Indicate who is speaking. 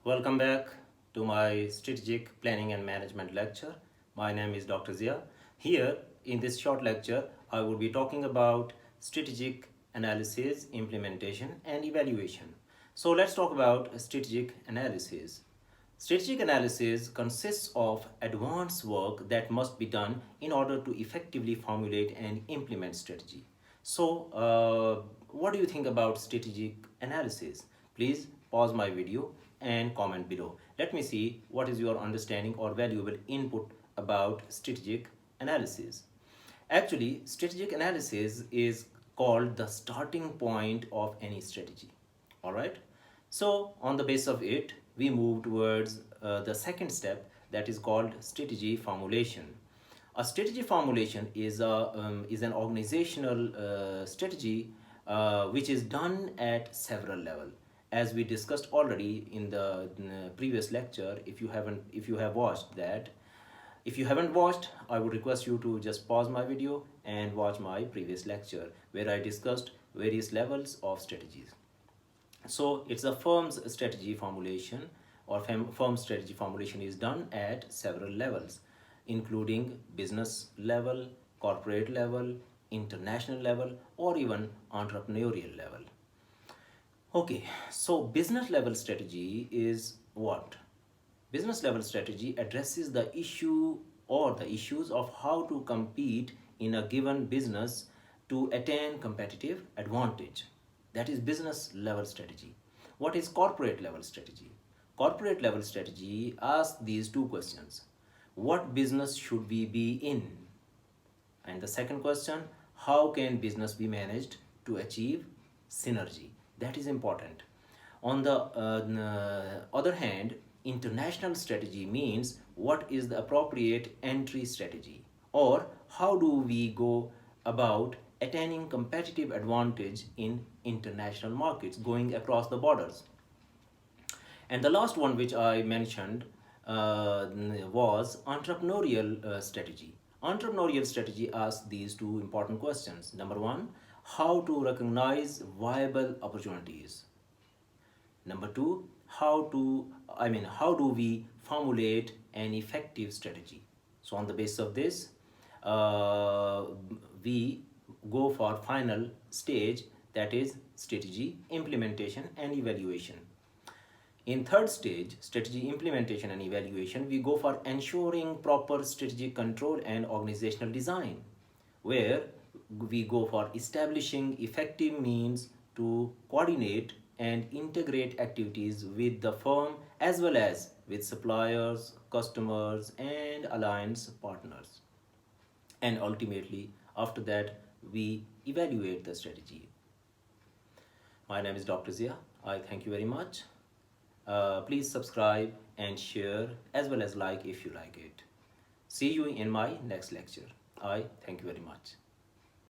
Speaker 1: Welcome back to my strategic planning and management lecture. My name is Dr. Zia. Here in this short lecture, I will be talking about strategic analysis, implementation, and evaluation. So let's talk about strategic analysis. Strategic analysis consists of advanced work that must be done in order to effectively formulate and implement strategy. What do you think about strategic analysis? Please pause my video and comment below. Let me see what is your understanding or valuable input about strategic analysis. Actually, strategic analysis is called the starting point of any strategy. All right. So on the basis of it, we move towards the second step, that is called strategy formulation. A strategy formulation is an organizational strategy which is done at several levels. As we discussed already in the previous lecture, if you have watched that, if you haven't watched, I would request you to just pause my video and watch my previous lecture where I discussed various levels of strategies. So it's a firm's strategy formulation, or firm strategy formulation is done at several levels, including business level, corporate level, international level, or even entrepreneurial level. Okay, so business level strategy is what? Business level strategy addresses the issue or the issues of how to compete in a given business to attain competitive advantage. That is business level strategy. What is corporate level strategy? Corporate level strategy asks these two questions. What business should we be in? And the second question, how can business be managed to achieve synergy? That is important. On the other hand, international strategy means what is the appropriate entry strategy, or how do we go about attaining competitive advantage in international markets, going across the borders. And the last one which I mentioned was entrepreneurial strategy. Entrepreneurial strategy asks these two important questions. Number one, how to recognize viable opportunities. Number two, how do we formulate an effective strategy? So on the basis of this, we go for final stage, that is strategy, implementation, and evaluation. In third stage, strategy, implementation, and evaluation, we go for ensuring proper strategic control and organizational design, where we go for establishing effective means to coordinate and integrate activities with the firm as well as with suppliers, customers, and alliance partners. And ultimately, after that, we evaluate the strategy. My name is Dr. Zia. I thank you very much. Please subscribe and share as well as like if you like it. See you in my next lecture. I thank you very much.